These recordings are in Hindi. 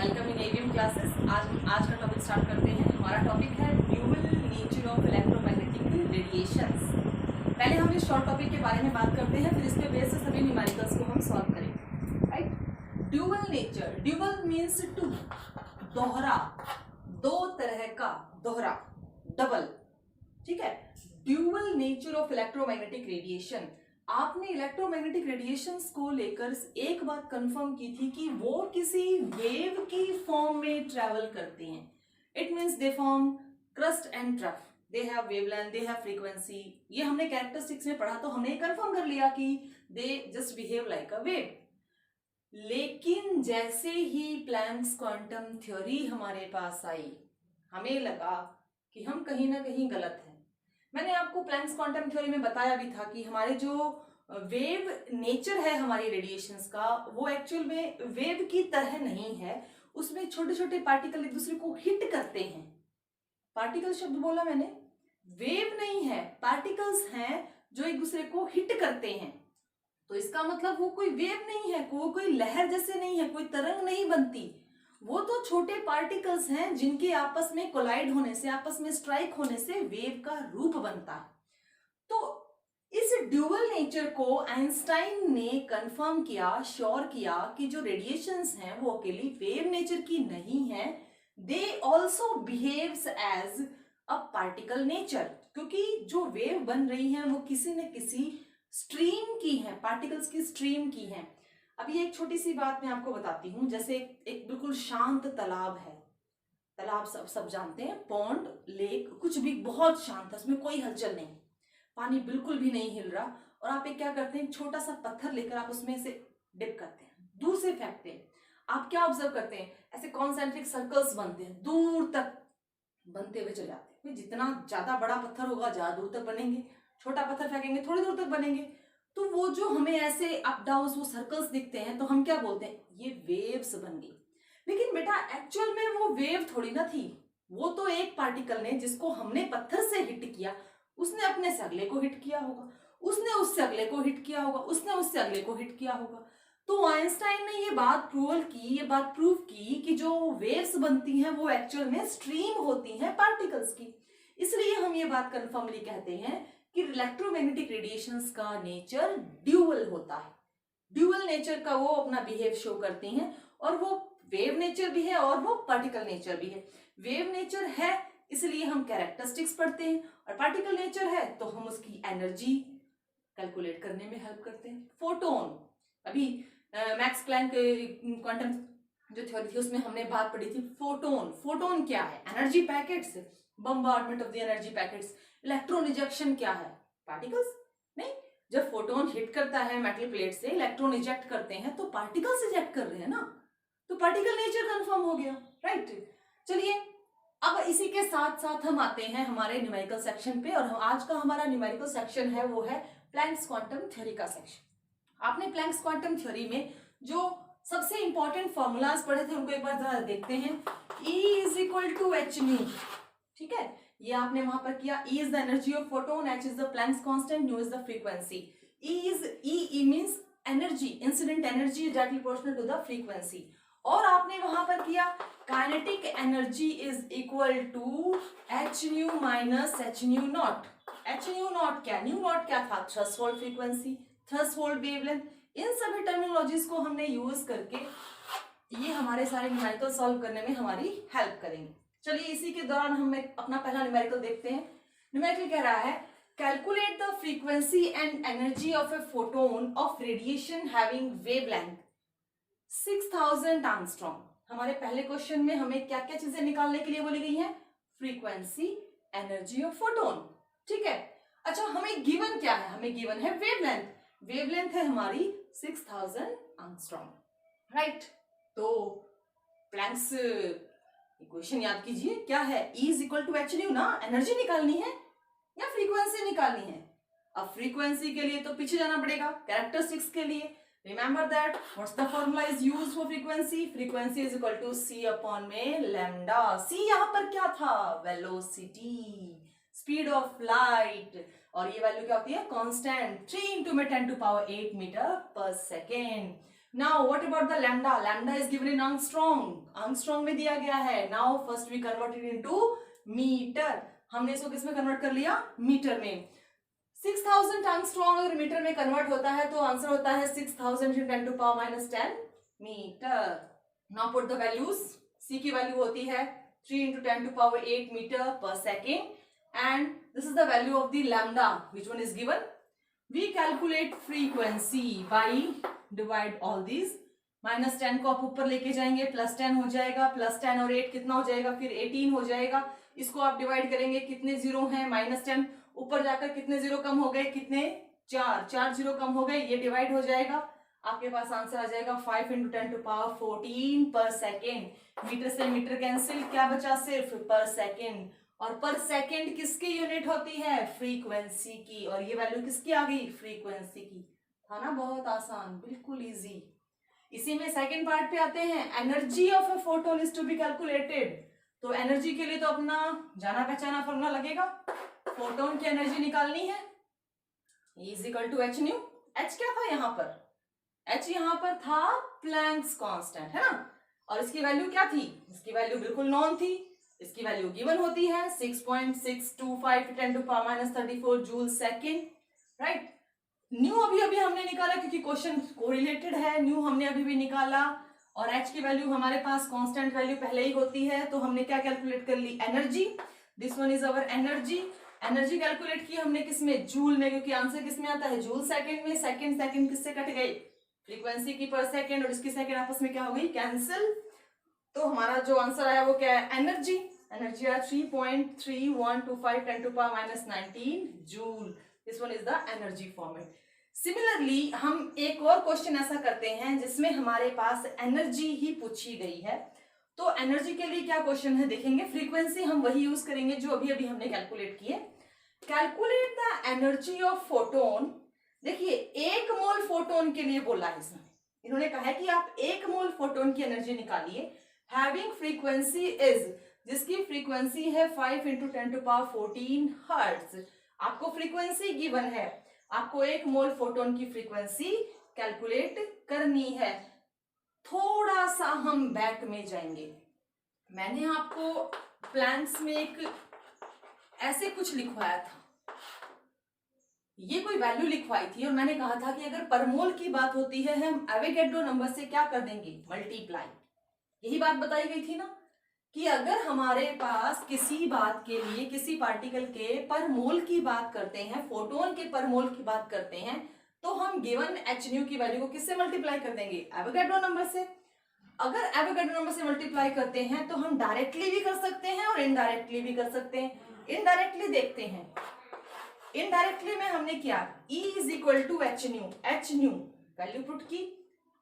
Welcome in AVM classes. आज का टॉपिक स्टार्ट करते हैं। हमारा टॉपिक है dual nature of electromagnetic radiations. पहले हम इस शॉर्ट टॉपिक के बारे में बात करते हैं, फिर इसके बेस से सभी न्यूमेरिकल्स को हम सॉल्व करेंगे। Right, dual nature, dual means two, दोहरा, दो तरह का, दोहरा, डबल। ठीक है, dual nature of electromagnetic radiation. आपने इलेक्ट्रोमैग्नेटिक रेडिएशंस को लेकर एक बात कंफर्म की थी कि वो किसी वेव की फॉर्म में ट्रेवल करते हैं। It means they form crust and trough, they have wavelength, they have frequency. ये हमने कैरेक्टरिस्टिक्स में पढ़ा, तो हमने कंफर्म कर लिया कि they just behave like a wave. लेकिन जैसे ही प्लैंक्स क्वांटम थ्योरी हमारे पास आई, हमें लगा कि हम कहीं ना कहीं गलत हैं। मैंने आपको प्लैंक्स क्वांटम थ्योरी में बताया भी था कि हमारे जो वेव नेचर है हमारी रेडिएशंस का, वो एक्चुअल में वेव की तरह नहीं है। उसमें छोटे छोटे पार्टिकल एक दूसरे को हिट करते हैं। पार्टिकल शब्द बोला मैंने, वेव नहीं है, पार्टिकल्स हैं जो एक दूसरे को हिट करते हैं। तो इसका मतलब वो कोई वेव नहीं है, वो कोई लहर जैसे नहीं है, कोई तरंग नहीं बनती। वो तो छोटे पार्टिकल्स हैं जिनके आपस में कोलाइड होने से, आपस में स्ट्राइक होने से वेव का रूप बनता है। तो इस ड्यूअल नेचर को आइंस्टाइन ने कंफर्म किया, श्योर किया कि जो रेडिएशंस हैं वो अकेली वेव नेचर की नहीं है, they also behaves as a particle nature. क्योंकि जो वेव बन रही है वो किसी न किसी स्ट्रीम की है, पार्टिकल्स की स्ट्रीम की है। अभी एक छोटी सी बात मैं आपको बताती हूँ। जैसे एक बिल्कुल शांत तालाब है, तालाब सब जानते हैं, पॉन्ड, लेक, कुछ भी बहुत शांत है, उसमें कोई हलचल नहीं, पानी बिल्कुल भी नहीं हिल रहा, और आप एक क्या करते हैं, छोटा सा पत्थर लेकर आप उसमें से डिप करते हैं, दूर से फेंकते हैं। आप क्या ऑब्जर्व करते हैं, ऐसे कॉन्सेंट्रिक सर्कल्स बनते हैं, दूर तक बनते हुए चले जाते हैं। जितना ज्यादा बड़ा पत्थर होगा ज्यादा दूर तक बनेंगे, छोटा पत्थर फेंकेंगे थोड़ी दूर तक बनेंगे। तो वो जो हमें ऐसे अप डाउन वो सर्कल्स दिखते हैं, तो हम क्या बोलते हैं, ये वेव्स बन गई। लेकिन बेटा एक्चुअल में वो वेव थोड़ी ना थी, वो तो एक पार्टिकल ने, जिसको हमने पत्थर से हिट किया, उसने अपने से अगले को हिट किया होगा, उसने उससे अगले को हिट किया होगा, उसने उससे अगले को हिट किया होगा। तो आइंस्टाइन ने ये बात प्रूव की कि जो वेव्स बनती हैं वो एक्चुअल में स्ट्रीम होती हैं पार्टिकल्स की। इसलिए हम ये बात कंफर्मली कहते हैं कि इलेक्ट्रोमैग्नेटिक रेडिएशंस का नेचर ड्यूअल होता है। ड्यूअल नेचर का वो अपना बिहेव शो करती हैं, और वो वेव नेचर भी है और वो पार्टिकल नेचर भी है। वेव नेचर है इसलिए हम कैरेक्टरिस्टिक्स पढ़ते हैं, और पार्टिकल नेचर है तो हम उसकी एनर्जी कैलकुलेट करने में हेल्प करते हैं। फोटोन, अभी मैक्स प्लैंक क्वांटम जो थ्योरी थी उसमें हमने बात पढ़ी थी फोटोन। फोटोन क्या है, energy packets, bombardment of the energy packets. Electron rejection क्या है, पार्टिकल्स नहीं। जब फोटोन हिट करता है मेटल प्लेट से, इलेक्ट्रॉन रिजेक्ट करते हैं, तो पार्टिकल्स रिजेक्ट कर रहे हैं ना, तो पार्टिकल नेचर कंफर्म हो गया। राइट, चलिए अब इसी के साथ साथ हम आते हैं हमारे न्यूमेरिकल सेक्शन पे, और आज का हमारा न्यूमेरिकल सेक्शन है वो है प्लैंक्स क्वांटम थ्योरी का सेक्शन। आपने प्लैंक्स क्वांटम थ्योरी में जो सबसे इंपॉर्टेंट फॉर्मूलाज पढ़े थे उनको एक बार जरा देखते हैं। E is equal to H nu, ठीक है, ये आपने वहां पर किया। E is the energy of photon, H is the Planck's constant, nu is the frequency. E means energy, incident energy directly proportional to the frequency. और आपने वहां पर किया kinetic energy is equal to H nu minus H nu naught. H nu naught क्या, न्यू नॉट क्या था, थ्रेशोल्ड फ्रीक्वेंसी, थ्रेशोल्ड वेवलेंथ। इन सभी टर्मिनोलॉजीज को हमने यूज करके ये हमारे सारे न्यूमेरिकल सॉल्व करने में हमारी हेल्प करेंगे। चलिए इसी के दौरान हम अपना पहला न्यूमेरिकल देखते हैं। न्यूमेरिकल कह रहा है calculate the frequency and energy of a photon of radiation having wavelength 6000 angstrom. हमारे पहले क्वेश्चन में हमें क्या क्या चीजें निकालने के लिए बोली गई हैं, फ्रीक्वेंसी, एनर्जी ऑफ फोटोन। ठीक है, अच्छा हमें गिवन क्या है, हमें गिवन है वेवलेंथ। वेवलेंथ है हमारी 6000 एंगस्ट्रॉम। राइट, तो प्लैंक्स इक्वेशन याद कीजिए, क्या है, E is equal to H nu ना, एनर्जी निकालनी है या फ्रीक्वेंसी निकालनी है। अब फ्रीक्वेंसी के लिए तो पीछे जाना पड़ेगा कैरेक्टरिस्टिक्स के लिए। Remember that what's the formula is used for frequency, frequency is equal to C upon में लैम्डा। C यहाँ पर क्या था, वेलोसिटी, स्पीड ऑफ लाइट, और ये वैल्यू क्या होती है, कांस्टेंट, 3 × 10⁸ मीटर पर second. Now what about the lambda? Lambda is given in Armstrong में दिया गया है. Now first we convert it into metre. हमने इसको किस में कन्वर्ट कर लिया? मीटर में. 6000 आर्मस्ट्रॉन्ग अगर मीटर में कन्वर्ट होता है तो आंसर होता है 6000 into 10 to power -10 metre. Now put the values. C की वैल्यू होती है 3 into 10 to power 8 मीटर पर second. And this is the value of the lambda. Which one is given? We calculate frequency by divide all these. -10 को आप ऊपर लेके जाएंगे, +10 हो जाएगा, +10 और 8 कितना हो जाएगा? फिर 18 हो जाएगा. इसको आप डिवाइड करेंगे, कितने जीरो हैं? -10 ऊपर जाकर कितने जीरो कम हो गए? कितने? 4 जीरो कम हो गए. ये डिवाइड हो जाएगा, आपके पास आंसर आ जाएगा 5 into 10 to power 14 पर सेकेंड. मीटर से मीटर कैंसिल, क्या बचा? सिर्फ पर सेकेंड. और पर सेकेंड किसकी यूनिट होती है? फ्रीक्वेंसी की. और ये वैल्यू किसकी आ गई? फ्रीक्वेंसी की. था ना बहुत आसान, बिल्कुल इजी. इसी में सेकेंड पार्ट पे आते हैं. Energy of a photon is to be calculated. तो एनर्जी के लिए तो अपना जाना पहचाना फॉर्मूला लगेगा. फोटोन की एनर्जी निकालनी है, is equal to H nu. H क्या था यहाँ पर? एच यहाँ पर था प्लैंक्स कांस्टेंट, है ना. और इसकी वैल्यू क्या थी? इसकी वैल्यू बिल्कुल नॉन थी. इसकी वैल्यू गिवन होती है 6.625 10 to power -34 joule second. Right. New अभी अभी हमने निकाला क्योंकि क्वेश्चन कोरिलेटेड है. न्यू हमने अभी भी निकाला और एच की वैल्यू हमारे पास कांस्टेंट वैल्यू पहले ही होती है, तो हमने क्या कैलकुलेट कर ली? Energy. This one is our energy. Energy calculate की हमने किसमें? जूल में, क्योंकि आंसर किसमें आता है? जूल सेकेंड में. सेकेंड किससे कट गई? फ्रीक्वेंसी की पर सेकेंड और इसकी सेकेंड आपस में क्या हो गई? कैंसिल. तो हमारा जो आंसर आया वो क्या है? एनर्जी. एनर्जी आया 3.3125 10 to power -19 joule. This one is the energy format. Similarly हम एक और क्वेश्चन ऐसा करते हैं जिसमें हमारे पास एनर्जी ही पूछी गई है. तो एनर्जी के लिए क्या क्वेश्चन है देखेंगे. फ्रीक्वेंसी हम वही यूज करेंगे जो अभी अभी हमने कैलकुलेट किए. Calculate the energy of photon. देखिए 1 मोल फोटोन के लिए बोला है इसमें. इन्होंने कहा है कि आप 1 मोल फोटोन की एनर्जी निकालिए. हैविंग फ्रीक्वेंसी इज, जिसकी फ्रीक्वेंसी है 5 into 10 to power 14 हर्ट्ज. आपको फ्रीक्वेंसी गिवन है, आपको 1 मोल फोटोन की फ्रीक्वेंसी कैलकुलेट करनी है. थोड़ा सा हम बैक में जाएंगे. मैंने आपको प्लैंक्स में एक ऐसे कुछ लिखवाया था, ये कोई वैल्यू लिखवाई थी और मैंने कहा था कि अगर पर मोल की बात होती है हम एवोगैड्रो नंबर से क्या कर देंगे? मल्टीप्लाई. यही बात बताई गई थी ना कि अगर हमारे पास किसी बात के लिए किसी पार्टिकल के पर मोल की बात करते हैं, फोटोन के पर मोल की बात करते हैं, तो हम गिवन एच न्यू की वैल्यू को किससे मल्टीप्लाई कर देंगे? एवोगैड्रो नंबर से. अगर एवोगैड्रो नंबर से मल्टीप्लाई करते हैं तो हम डायरेक्टली भी कर सकते हैं और इनडायरेक्टली भी कर सकते हैं. इनडायरेक्टली देखते हैं. इनडायरेक्टली में हमने क्या? E is equal to H nu. H nu value put की.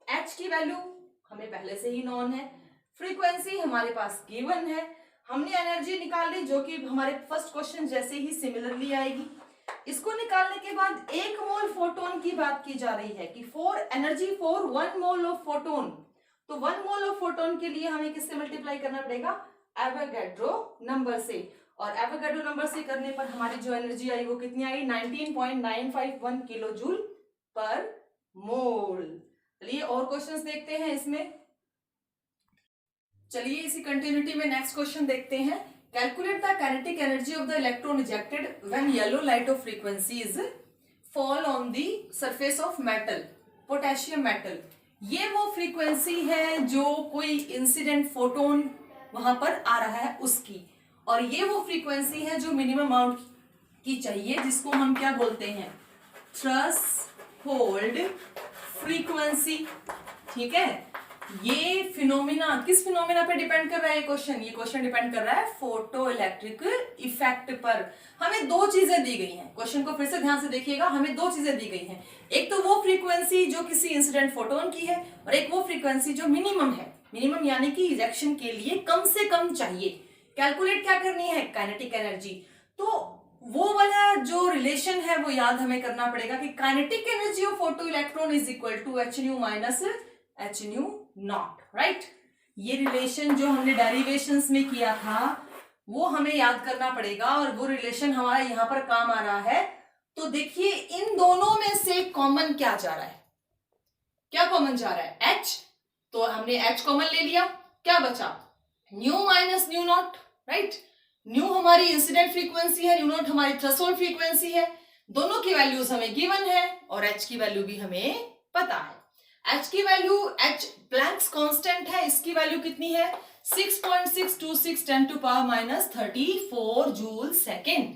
एच की वैल्यू हमें पहले से ही नॉन है. फ्रीक्वेंसी हमारे पास गिवन है. हमने एनर्जी निकाल ली जो कि हमारे फर्स्ट क्वेश्चन जैसे ही सिमिलरली आएगी. इसको निकालने के बाद 1 मोल फोटोन की बात की जा रही है कि for energy for 1 mole of photon. तो 1 मोल ऑफ फोटोन के लिए हमें किससे मल्टीप्लाई करना पड़ेगा? एवोगैड्रो नंबर से. और एवोगैड्रो नंबर से करने पर हमारी जो एनर्जी आई वो कितनी आई? 19.951 किलो जूल पर मोल. चलिए और क्वेश्चंस देखते हैं इसमें. चलिए इसी कंटिन्यूटी में नेक्स्ट क्वेश्चन देखते हैं. Calculate the kinetic energy of the electron ejected when yellow light of frequencies fall on the surface of metal, potassium metal. ये वो फ्रीक्वेंसी है जो कोई इंसिडेंट फोटोन वहां पर आ रहा है उसकी. और ये वो फ्रीक्वेंसी है जो मिनिमम अमाउंट की चाहिए, जिसको हम क्या बोलते हैं? Threshold frequency. ठीक है. ये फिनोमिना किस फिनोमिना पे डिपेंड कर रहा है? ये क्वेश्चन डिपेंड कर रहा है फोटो इलेक्ट्रिक इफेक्ट पर. हमें 2 चीजें दी गई हैं. क्वेश्चन को फिर से ध्यान से देखिएगा. हमें 2 चीजें दी गई हैं. एक तो वो फ्रीक्वेंसी जो किसी इंसिडेंट फोटोन की है और एक वो फ्रीक्वेंसी जो मिनिमम है. मिनिमम यानी कि इजेक्शन के लिए कम से कम चाहिए. कैलकुलेट क्या करनी है? Kinetic energy. तो वो वाला जो रिलेशन है वो याद हमें करना पड़ेगा कि kinetic energy of photo electron is equal to H nu minus H nu naught. Right. ये रिलेशन जो हमने डेरिवेशंस में किया था वो हमें याद करना पड़ेगा और वो रिलेशन हमारा यहाँ पर काम आ रहा है. तो देखिए इन दोनों में से कॉमन क्या जा रहा है? क्या कॉमन जा रहा है? h, तो हमने h कॉमन ले लिया, क्या बचा? New minus new naught, right. New हमारी इंसिडेंट फ्रीक्वेंसी है, न्यू नॉट हमारी थ्रेशोल्ड फ्रीक्वेंसी है, दोनों की वैल्यूज हमें गिवन है और h की वैल्यू भी हमें पता है। h की वैल्यू, h प्लैंक्स कांस्टेंट है, इसकी वैल्यू कितनी है? 6.626 10 to power minus 34 joule second.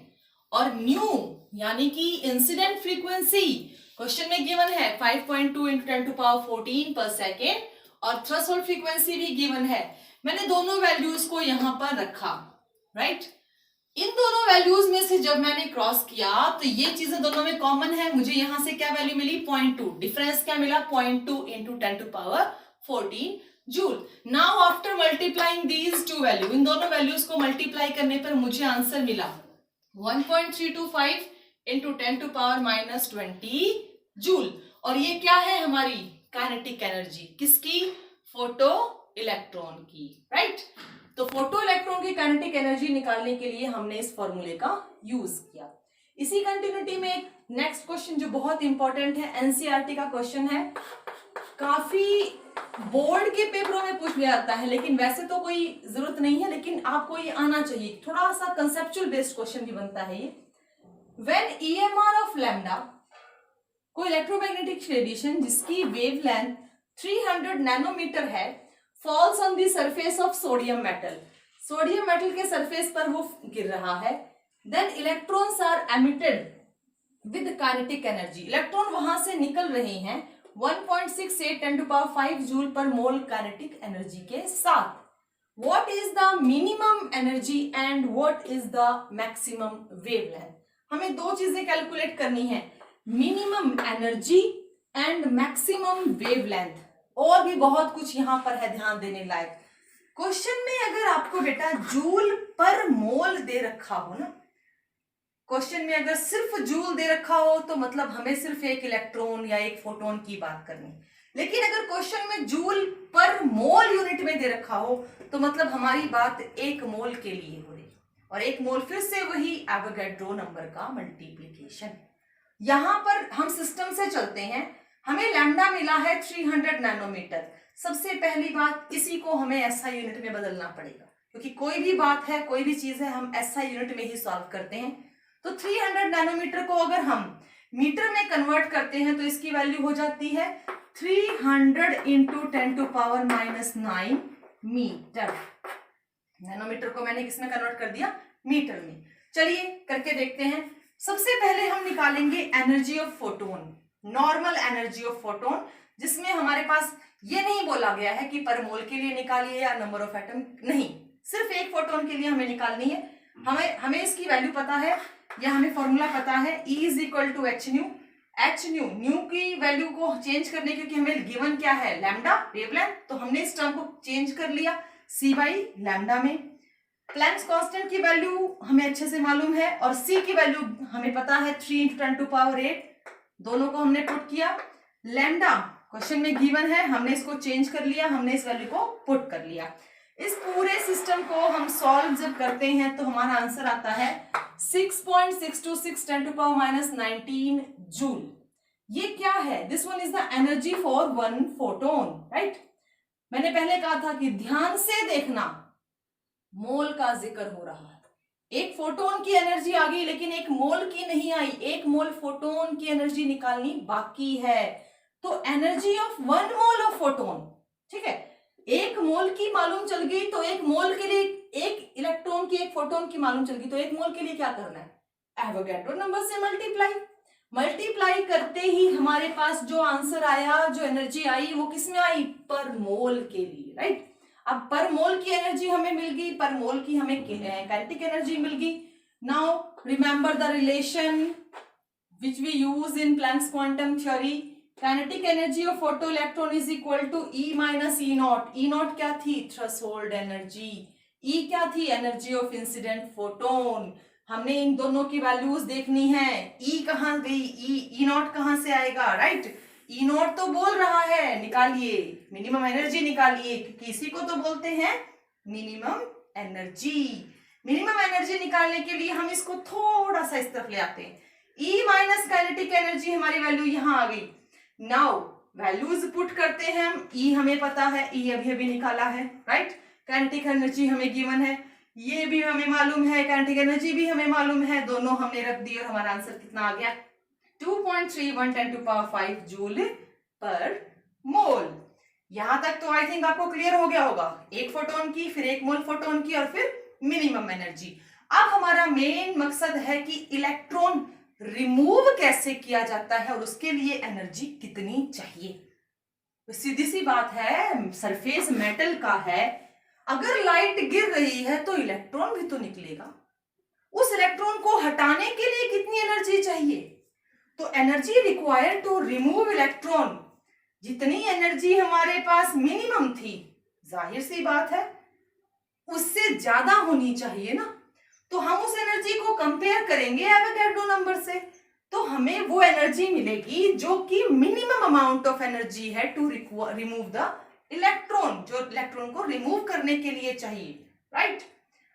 और न्यू यानी कि इंसिडेंट फ्रीक्वेंसी क्वेश्चन में गिवन है 5.2 इंटू 10 टू पावर 14 पर सेकेंड और थ्रेशोल्ड फ्रीक्वेंसी भी गिवन है। मैंने दोनों वैल्यूज को यहां पर रखा, राइट। इन दोनों वैल्यूज में से जब मैंने क्रॉस किया तो ये चीजें दोनों में कॉमन है, मुझे यहां से क्या वैल्यू मिली? 0.2। डिफरेंस क्या मिला? 0.2 into 10 to power 14 joule. Now after multiplying these two value, इन दोनों वैल्यूज को मल्टीप्लाई करने पर मुझे आंसर मिला 1.325 into 10 to power minus 20 joule. और ये क्या है? हमारी काइनेटिक एनर्जी, किसकी? फोटो इलेक्ट्रॉन की, राइट। तो फोटो इलेक्ट्रॉन की काइनेटिक एनर्जी निकालने के लिए हमने इस फॉर्मूले का यूज किया। इसी कंटिन्यूटी में एक नेक्स्ट क्वेश्चन जो बहुत इंपॉर्टेंट है, एनसीईआरटी का क्वेश्चन है, काफी बोर्ड के पेपरों में पूछ लिया जाता है, लेकिन वैसे तो कोई जरूरत नहीं है, लेकिन आपको ये आना चाहिए, थोड़ा सा कंसेप्चुअल बेस्ड क्वेश्चन भी बनता है ये। व्हेन ईएमआर ऑफ लैम्डा, कोई इलेक्ट्रोमैग्नेटिक रेडिएशन जिसकी वेवलेंथ 300 नैनोमीटर है, falls on the surface of sodium metal, sodium metal के सरफेस पर वो गिर रहा है, then electrons are emitted with kinetic energy, electron वहां से निकल रहे हैं 1.68 10 टू पावर 5 जूल पर मोल काइनेटिक एनर्जी के साथ। What is the minimum energy and what is the maximum wavelength? हमें दो चीजें कैलकुलेट करनी है, minimum energy and maximum wavelength. और भी बहुत कुछ यहां पर है ध्यान देने लायक। क्वेश्चन में अगर आपको बेटा जूल पर मोल दे रखा हो ना, क्वेश्चन में अगर सिर्फ जूल दे रखा हो तो मतलब हमें सिर्फ एक इलेक्ट्रॉन या एक फोटोन की बात करनी, लेकिन अगर क्वेश्चन में जूल पर मोल यूनिट में दे रखा हो तो मतलब हमारी बात एक मोल के लिए हो रही, और एक मोल फिर से वही एवोगैड्रो नंबर का मल्टीप्लिकेशन। यहां पर हम सिस्टम से चलते हैं, हमें लैम्डा मिला है 300 नैनोमीटर। सबसे पहली बात, इसी को हमें एसआई यूनिट में बदलना पड़ेगा, क्योंकि कोई भी बात है, कोई भी चीज है, हम एसआई यूनिट में ही सॉल्व करते हैं। तो 300 नैनोमीटर को अगर हम मीटर में कन्वर्ट करते हैं तो इसकी वैल्यू हो जाती है 300 into 10 to power minus 9 metre. Nanometre को मैंने किसमें कन्वर्ट कर दिया? मीटर में। चलिए करके देखते हैं। सबसे पहले हम निकालेंगे energy of photon, normal energy of photon, जिसमें हमारे पास ये नहीं बोला गया है कि पर मोल के लिए निकालिए या नंबर ऑफ एटम, नहीं, सिर्फ एक फोटोन के लिए हमें निकालनी है। हमें इसकी वैल्यू पता है या हमें फॉर्मूला पता है, E is equal to H nu. H nu, nu की वैल्यू को चेंज करने, क्योंकि हमें गिवन क्या है? लैम्डा वेवलेंथ, तो हमने इस टर्म को चेंज कर लिया C बाई लैम्डा में। प्लैंक्स कांस्टेंट की वैल्यू हमें अच्छे से मालूम है और C की वैल्यू हमें पता है 3 इंटू 10 टू पावर 8, दोनों को हमने पुट किया। लैम्डा क्वेश्चन में गिवन है, हमने इसको चेंज कर लिया, हमने इस वैल्यू को पुट कर लिया। इस पूरे सिस्टम को हम सॉल्व जब करते हैं तो हमारा आंसर आता है 6.626 10 टू पावर माइनस 19 जूल। ये क्या है? This one is the energy for one photon, right. मैंने पहले कहा था कि ध्यान से देखना, मोल का जिक्र हो रहा है, एक फोटोन की एनर्जी आ गई लेकिन एक मोल की नहीं आई, एक मोल फोटोन की एनर्जी निकालनी बाकी है। तो energy of one mole of photon, ठीक है, एक मोल की मालूम चल गई तो एक मोल के लिए, एक इलेक्ट्रॉन की, एक फोटोन की मालूम चल गई तो एक मोल के लिए क्या करना है? एवोगैड्रो नंबर से मल्टीप्लाई करते ही हमारे पास जो आंसर आया, जो एनर्जी आई, वो किसमें आई? पर मोल के लिए, राइट। अब पर मोल की एनर्जी हमें मिल गई, पर मोल की हमें काइनेटिक एनर्जी मिल गई। Now remember the relation which we use in Planck's quantum theory. Kinetic energy of photo electron is equal to E minus E naught. E naught क्या थी? Threshold energy. E क्या थी? Energy of incident photon. हमने इन दोनों की वैल्यूज देखनी है। E कहां गई? E नॉट कहां से आएगा? राइट, E नॉट तो बोल रहा है निकालिए, मिनिमम एनर्जी निकालिए, क्योंकि इसी को तो बोलते हैं मिनिमम एनर्जी। मिनिमम एनर्जी निकालने के लिए हम इसको थोड़ा सा इस तरफ ले आते हैं। E माइनस काइनेटिक एनर्जी, हमारी वैल्यू यहां आ गई। नाउ वैल्यूज पुट करते हैं हम, ई हमें पता है, ई अभी अभी निकाला है, राइट। काइनेटिक एनर्जी हमें गिवन है, ये भी हमें मालूम है, काइनेटिक एनर्जी भी हमें मालूम है, दोनों हमने रख दी और हमारा आंसर कितना आ गया 2.31 10⁻⁵ जूल पर मोल। यहां तक तो आई थिंक आपको क्लियर हो गया होगा, एक फोटोन की, फिर एक मोल फोटोन की, और फिर मिनिमम एनर्जी। अब हमारा मेन मकसद है कि इलेक्ट्रॉन रिमूव कैसे किया जाता है और उसके लिए एनर्जी कितनी चाहिए। तो सीधी सी बात है, सरफेस मेटल का है, अगर लाइट गिर रही है तो इलेक्ट्रॉन भी तो निकलेगा, उस इलेक्ट्रॉन को हटाने के लिए कितनी एनर्जी चाहिए। तो energy required to remove electron, जितनी एनर्जी हमारे पास मिनिमम थी, जाहिर सी बात है उससे ज्यादा होनी चाहिए ना। तो हम उस एनर्जी को कंपेयर करेंगे एवोगैड्रो नंबर से, तो हमें वो एनर्जी मिलेगी जो कि मिनिमम अमाउंट ऑफ एनर्जी है टू रिमूव द इलेक्ट्रॉन, जो इलेक्ट्रॉन को रिमूव करने के लिए चाहिए, राइट।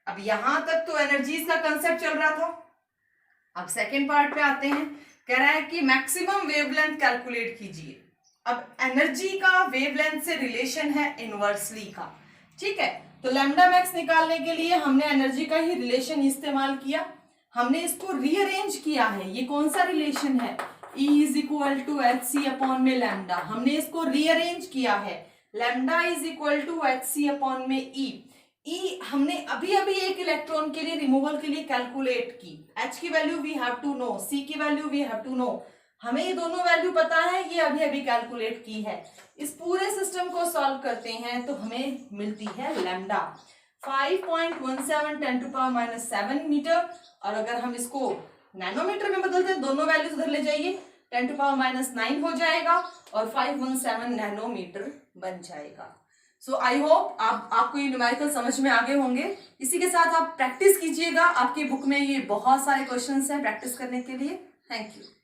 अब यहां तक तो एनर्जीज का कंसेप्ट चल रहा था। अब सेकेंड पार्ट पे आते हैं, कह रहा है कि मैक्सिमम वेवलेंथ कैलकुलेट कीजिए। अब एनर्जी का वेवलेंथ से रिलेशन है इनवर्सली का, ठीक है। तो लैम्डा मैक्स निकालने के लिए हमने एनर्जी का ही रिलेशन इस्तेमाल किया, हमने इसको रीअरेंज किया है। ये कौन सा रिलेशन है, E is equal to H C upon में लैम्डा, हमने इसको रीअरेंज किया है, lambda is equal to H C upon में E। E हमने अभी अभी एक इलेक्ट्रॉन के लिए रिमूवल के लिए कैलकुलेट की, H की value we have to know, C की value we have to know, हमें ये दोनों वैल्यू पता है, ये अभी अभी कैलकुलेट की है। इस पूरे सिस्टम को सॉल्व करते हैं तो हमें मिलती है लैम्डा 5.17 10⁻⁷ मीटर, और अगर हम इसको नैनोमीटर में बदलते हैं, दोनों वैल्यूज उधर ले जाइए, 10⁻⁹ हो जाएगा और 517 नैनोमीटर बन जाएगा। सो आई होप आपको ये न्यूमेरिकल समझ में आ गए होंगे। इसी के साथ आप प्रैक्टिस कीजिएगा, आपके बुक में ये बहुत सारे क्वेश्चंस हैं प्रैक्टिस करने के लिए। Thank you.